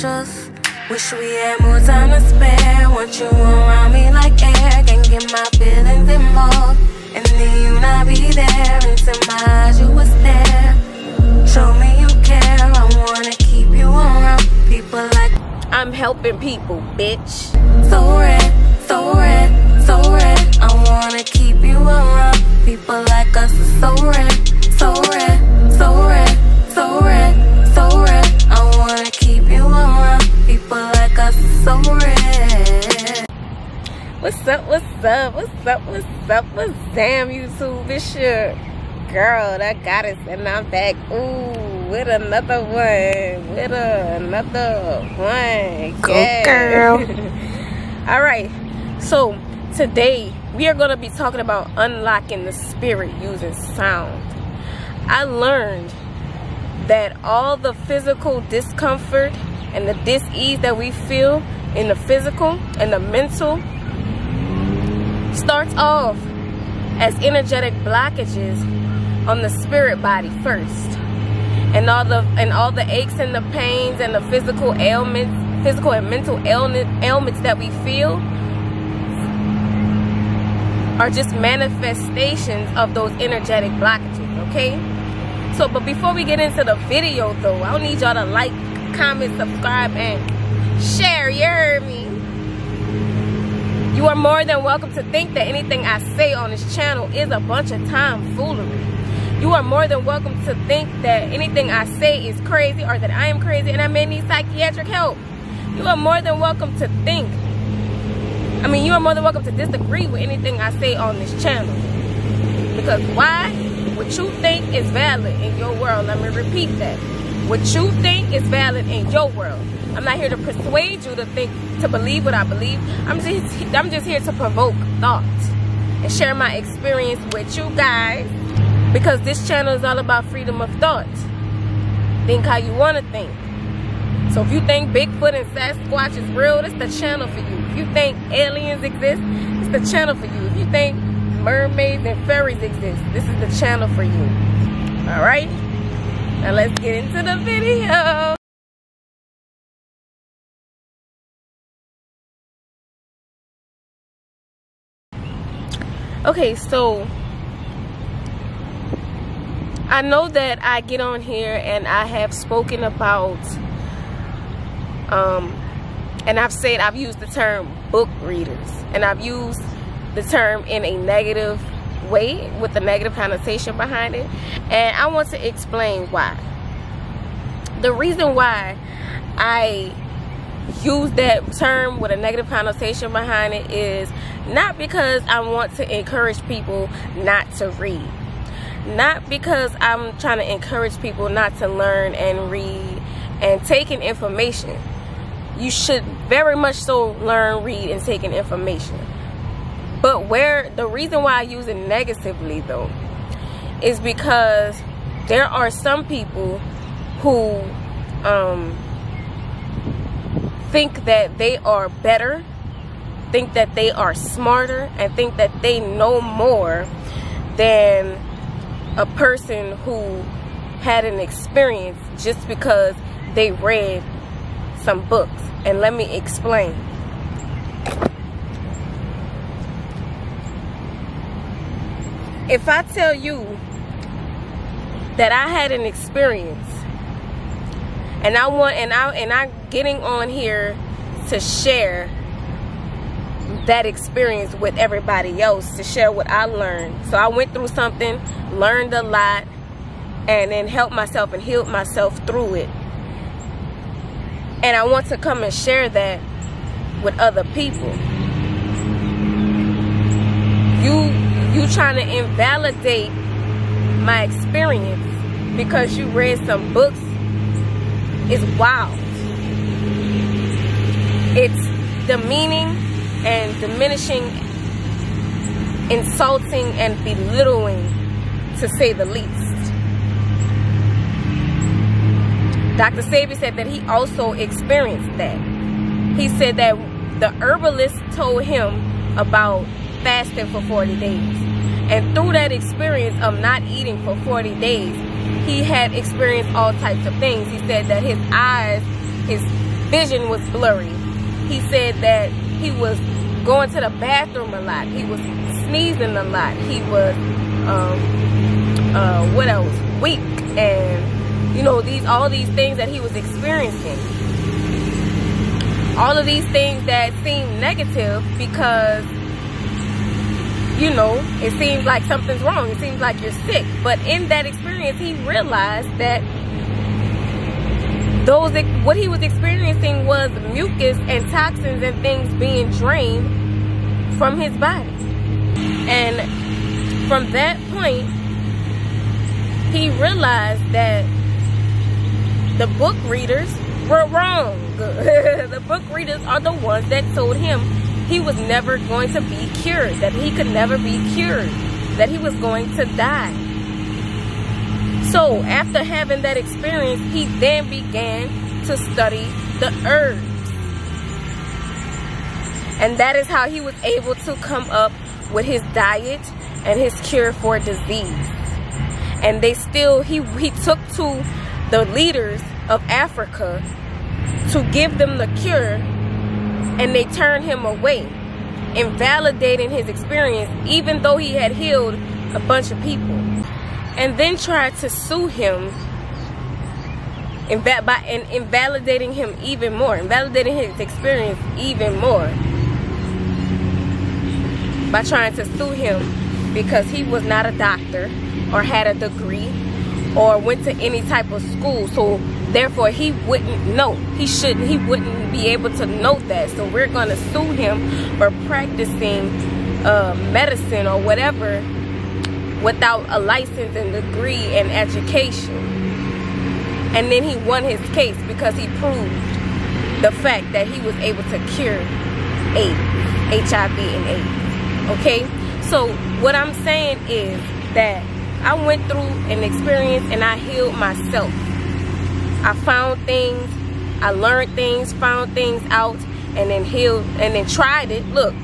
trust. Wish we had more time to spare. Want you around me like air. Can't get my feelings involved, and then you not be there. Into my eyes you was there. Show me you care. I wanna keep you around people like I'm helping people, bitch. so red, so red, so red. I wanna keep you around people like us. So red, so red, so red, so red, so red. I wanna keep you around people like us. So red. What's up, what's up, what's up, what's up, what's damn YouTube? It's your girl, that goddess, and I'm back. Ooh, with another one. Go girl. Alright, so today we are going to be talking about unlocking the spirit using sound. I learned that all the physical discomfort and the dis-ease that we feel in the physical and the mental starts off as energetic blockages on the spirit body first, and all the aches and the pains and the physical and mental ailments that we feel are just manifestations of those energetic blockages. Okay, so but before we get into the video though, I need y'all to like, comment, subscribe, and share. You heard me? You are more than welcome to think that anything I say on this channel is a bunch of tomfoolery. You are more than welcome to think that anything I say is crazy, or that I am crazy and I may need psychiatric help. You are more than welcome to think, you are more than welcome to disagree with anything I say on this channel. Because why? What you think is valid in your world. Let me repeat that. What you think is valid in your world. I'm not here to persuade you to believe what I believe. I'm just here to provoke thought and share my experience with you guys, because this channel is all about freedom of thought. Think how you want to think. So if you think Bigfoot and Sasquatch is real, this is the channel for you. If you think aliens exist, it's the channel for you. If you think mermaids and fairies exist, this is the channel for you. Alright? Now let's get into the video. Okay, so I know that I get on here and I have spoken about and I've used the term book readers, and I've used the term in a negative way with a negative connotation behind it, and I want to explain why. The reason why I use that term with a negative connotation behind it is not because I want to encourage people not to read, not because I'm trying to encourage people not to learn and read and take in information. You should very much so learn, read, and take in information. But the reason why I use it negatively though is because there are some people who think that they are better, think that they are smarter, and think that they know more than a person who had an experience just because they read some books. And let me explain. If I tell you that I had an experience and I'm getting on here to share that experience with everybody else, to share what I learned. So I went through something, learned a lot, and then helped myself and healed myself through it. And I want to come and share that with other people. You trying to invalidate my experience because you read some books is wild. It's demeaning and diminishing, insulting and belittling, to say the least. Dr. Sebi said that he also experienced that. He said that the herbalist told him about fasting for 40 days. And through that experience of not eating for 40 days, he had experienced all types of things. He said that his eyes, vision was blurry. He said that he was going to the bathroom a lot. He was sneezing a lot. He was, what else? Weak. And, you know, all these things that he was experiencing. All of these things that seem negative because, you know, it seems like something's wrong. It seems like you're sick. But in that experience, he realized that what he was experiencing was mucus and toxins and things being drained from his body. And from that point, he realized that the book readers were wrong. The book readers are the ones that told him he was never going to be cured, that he could never be cured, that he was going to die. So after having that experience, he then began to study the herbs. And that is how he was able to come up with his diet and his cure for disease. And he took to the leaders of Africa to give them the cure, and they turned him away, invalidating his experience, even though he had healed a bunch of people. And then tried to sue him by invalidating him even more, invalidating his experience even more, by trying to sue him because he was not a doctor or had a degree or went to any type of school. So therefore he wouldn't know. He wouldn't be able to know that. So we're gonna sue him for practicing medicine or whatever without a license and degree and education. And then he won his case because he proved the fact that he was able to cure AIDS, HIV and AIDS. Okay? So what I'm saying is that I went through an experience and I healed myself. I found things, I learned things, found things out, and then healed, and then tried it. Look,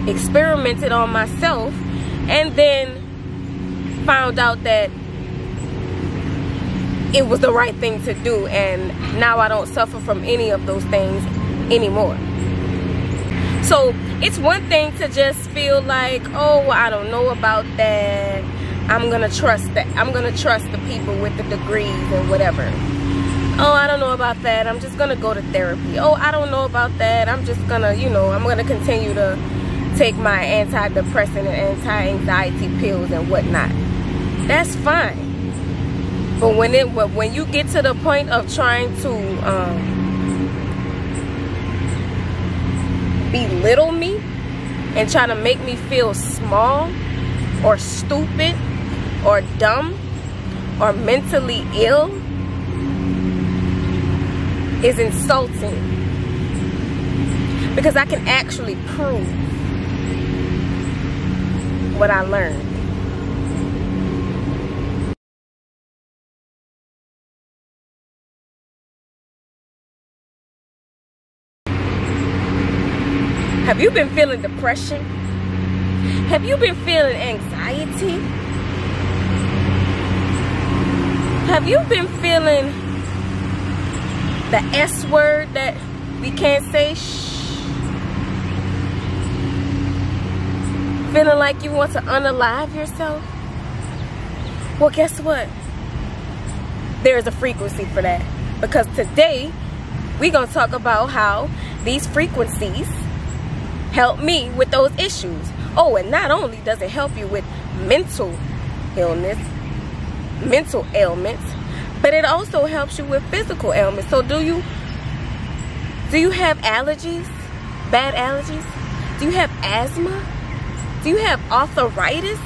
experimented on myself, and then found out that it was the right thing to do, and now I don't suffer from any of those things anymore. So it's one thing to just feel like, oh, I don't know about that. I'm gonna trust the people with the degrees and whatever. Oh, I don't know about that. I'm just gonna go to therapy. Oh, I don't know about that. I'm just gonna, you know, I'm gonna continue to take my antidepressant and anti-anxiety pills and whatnot. That's fine. But when you get to the point of trying to belittle me and try to make me feel small or stupid or dumb or mentally ill, is insulting, because I can actually prove what I learned. Have you been feeling depression? Have you been feeling anxiety? Have you been feeling the S word that we can't say? Shh. Feeling like you want to unalive yourself? Well, guess what? There's a frequency for that. Because today, we're going to talk about how these frequencies help me with those issues. Oh, and not only does it help you with mental illness, mental ailments, but it also helps you with physical ailments. So do you have allergies? Bad allergies? Do you have asthma? Do you have arthritis?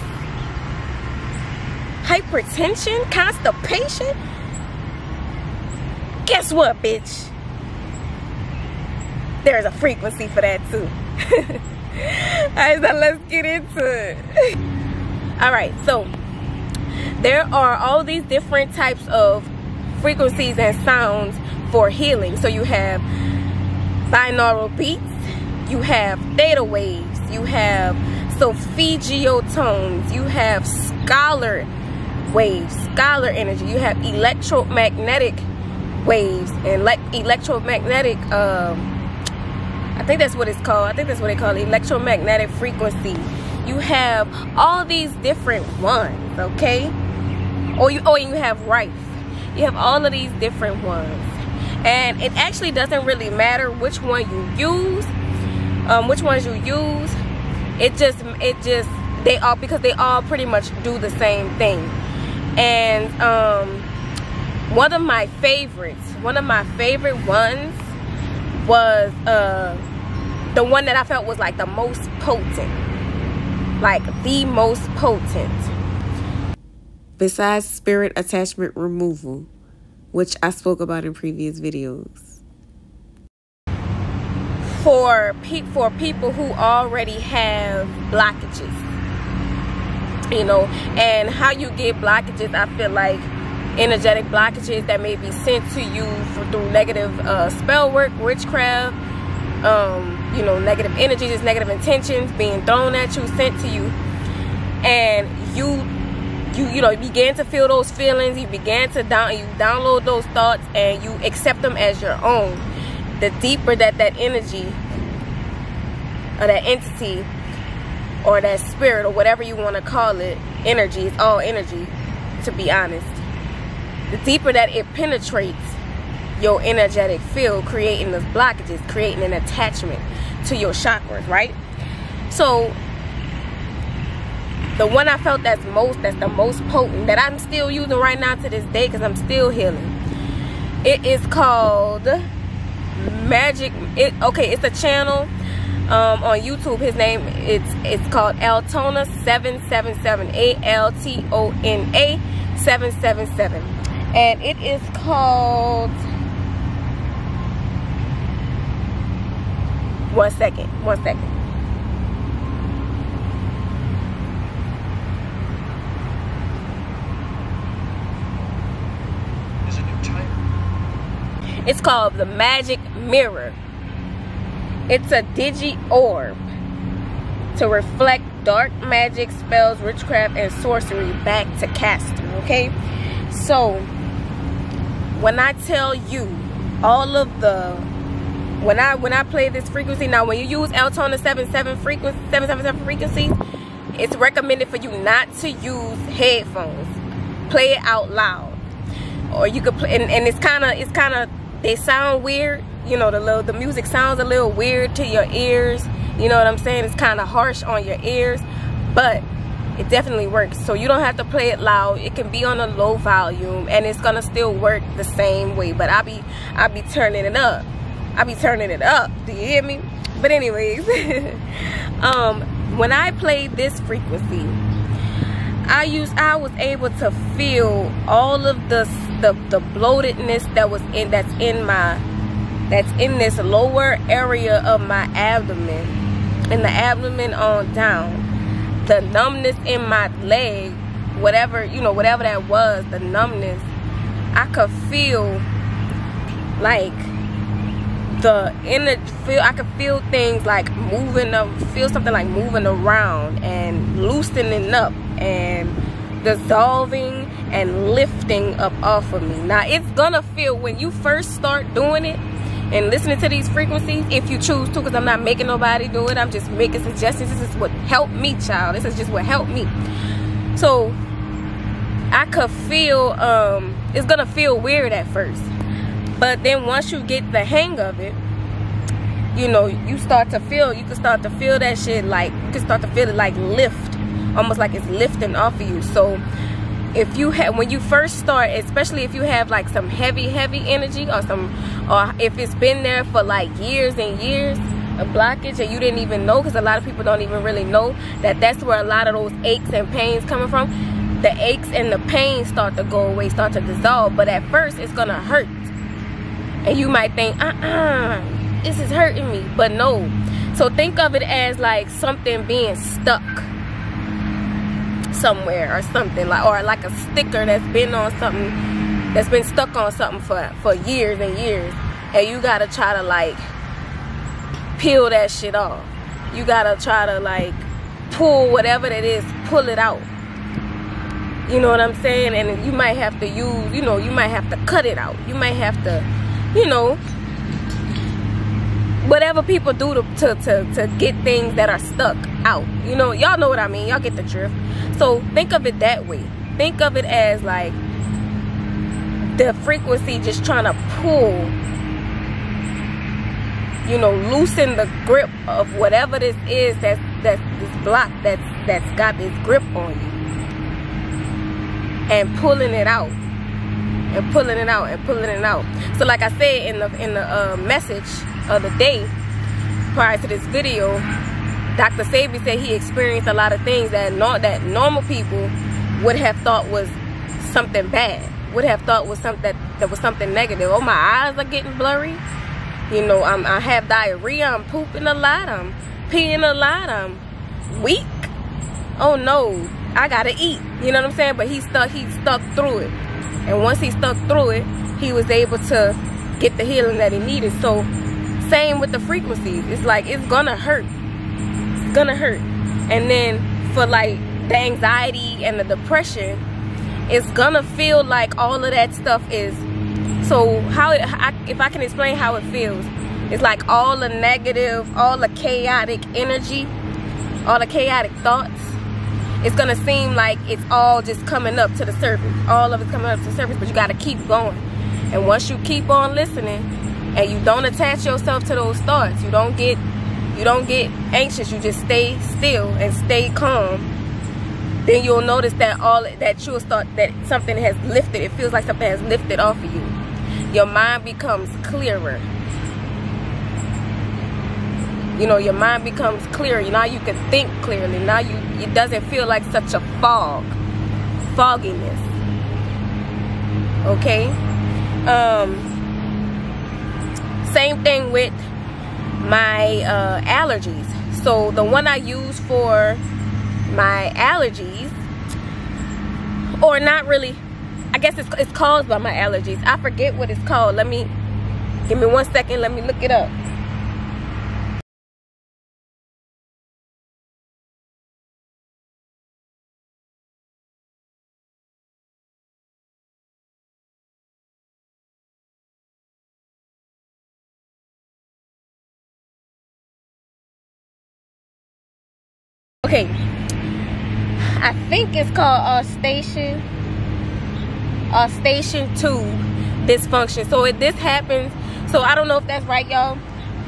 Hypertension? Constipation? Guess what, bitch? There's a frequency for that too. Alright, so let's get into it. Alright, so there are all these different types of frequencies and sounds for healing. So you have binaural beats, you have theta waves, you have solfeggio tones, you have scalar waves, scalar energy, you have electromagnetic waves and electromagnetic, I think that's what it's called. I think that's what they call it, electromagnetic frequency. You have all these different ones, okay? Or you have Rife. You have all of these different ones, and it actually doesn't really matter which one you use, which ones you use. It just they all, because they all pretty much do the same thing. And one of my favorite ones was the one that I felt was like the most potent, like the most potent. Besides spirit attachment removal, which I spoke about in previous videos. For people who already have blockages, you know, and how you get blockages, I feel like energetic blockages that may be sent to you through negative spell work, witchcraft, you know, negative energies, negative intentions being thrown at you, sent to you, and you know, you began to feel those feelings, you began to download those thoughts, and you accept them as your own. The deeper that energy or that entity or that spirit or whatever you want to call it, energy, it's all energy, to be honest, the deeper that it penetrates your energetic field, creating those blockages, creating an attachment to your chakras, right? So the one I felt that's the most potent, that I'm still using right now to this day because I'm still healing, it is called Magic. It's a channel on YouTube. His name, it's called Altona 777, ALTONA 777, and it is called, one second. It's called the Magic Mirror. It's a digi-orb to reflect dark magic, spells, witchcraft, and sorcery back to caster, okay? So, when I tell you all of the, when I play this frequency, now when you use Altona 777 frequencies, it's recommended for you not to use headphones. Play it out loud. Or you could play, and it's kind of, they sound weird, you know, the music sounds a little weird to your ears, you know what I'm saying? It's kind of harsh on your ears, but it definitely works. So you don't have to play it loud. It can be on a low volume and it's gonna still work the same way, but I be turning it up. Do you hear me? But anyways, when I played this frequency, I was able to feel all of the bloatedness that's in this lower area of my abdomen, in the abdomen on down, the numbness in my leg, whatever that was, the numbness. I could feel like I could feel things like moving up, feel something like moving around and loosening up and dissolving and lifting up off of me. Now it's gonna feel, when you first start doing it and listening to these frequencies, if you choose to, because I'm not making nobody do it, I'm just making suggestions. This is what helped me, child. This is just what helped me. So I could feel, it's gonna feel weird at first, but then once you get the hang of it, you know, you can start to feel that shit, like, you can start to feel it like lift, almost like it's lifting off of you. So when you first start, especially if you have like some heavy energy, or if it's been there for like years and years, a blockage, and you didn't even know, because a lot of people don't even really know that that's where a lot of those aches and pains coming from. The aches and the pains start to go away, start to dissolve, but at first it's gonna hurt, and you might think, this is hurting me, but no. So think of it as like something being stuck somewhere, or something, like, or like a sticker that's been on something, that's been stuck on something for years and years, and you gotta try to like peel that shit off. You gotta try to like pull whatever that is, pull it out. You know what I'm saying? And you might have to use, you might have to cut it out. You might have to, whatever people do to get things that are stuck out. Y'all know what I mean. Y'all get the drift. So think of it that way. Think of it as like the frequency just trying to pull, loosen the grip of whatever this is that's this block that's got this grip on you. And pulling it out. And pulling it out and pulling it out. So like I said in the message of the day prior to this video, Dr. Sebi said he experienced a lot of things that normal people would have thought was something bad, would have thought was something that was something negative. Oh, my eyes are getting blurry. I have diarrhea. I'm pooping a lot. I'm peeing a lot. I'm weak. Oh no, I gotta eat. You know what I'm saying? But he stuck through it. And once he stuck through it, he was able to get the healing that he needed. So same with the frequencies. It's like, it's gonna hurt. It's gonna hurt. And then for like the anxiety and the depression, it's gonna feel like all of that stuff is, so if I can explain how it feels, it's like all the negative, all the chaotic energy, all the chaotic thoughts, it's gonna seem like it's all just coming up to the surface. All of it's coming up to the surface, but you gotta keep going. And once you keep on listening and you don't attach yourself to those thoughts, you don't get anxious, you just stay still and stay calm, then you'll notice that you'll start, that something has lifted. It feels like something has lifted off of you. Your mind becomes clearer. Your mind becomes clearer. Now you can think clearly. Now it doesn't feel like such a fogginess. Okay? Same thing with my allergies. So the one I use for my allergies, or not really, I guess it's caused by my allergies. I forget what it's called. Give me 1 second. Let me look it up. Okay, I think it's called Eustachian tube dysfunction. So this happens. So I don't know if that's right, y'all.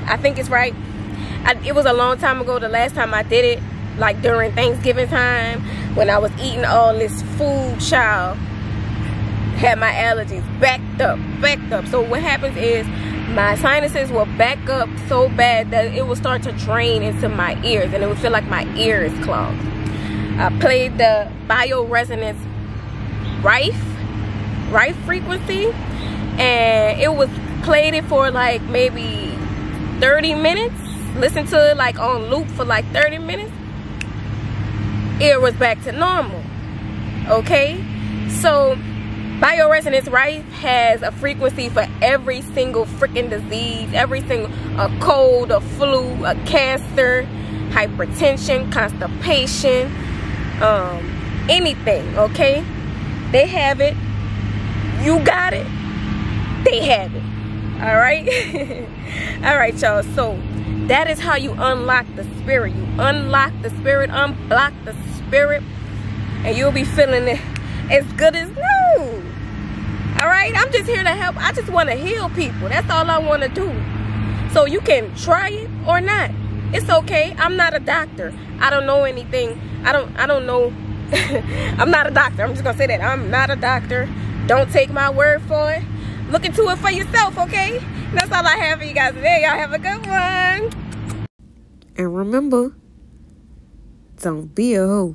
I think it's right. It was a long time ago. The last time I did it, like during Thanksgiving time, when I was eating all this food, child, had my allergies backed up. So what happens is my sinuses will back up so bad that it will start to drain into my ears, and it would feel like my ear is clogged. I played the bioresonance Rife frequency, and it was played it for like maybe 30 minutes. Listened to it like on loop for like 30 minutes. Ear was back to normal. Okay, so bioresonance Rife has a frequency for every single freaking disease, every single, a cold, a flu, a cancer, hypertension, constipation, anything. Okay, they have it. You got it. They have it. All right. All right, y'all. So that is how you unlock the spirit. You unlock the spirit, unblock the spirit, and you'll be feeling it as good as new. All right, I'm just here to help. I just want to heal people. That's all I want to do. So you can try it or not. It's okay. I'm not a doctor. I don't know anything. I don't know. I'm not a doctor. I'm just gonna say that. I'm not a doctor. Don't take my word for it. Look into it for yourself, okay? That's all I have for you guys today. Y'all have a good one. And remember, don't be a hoe.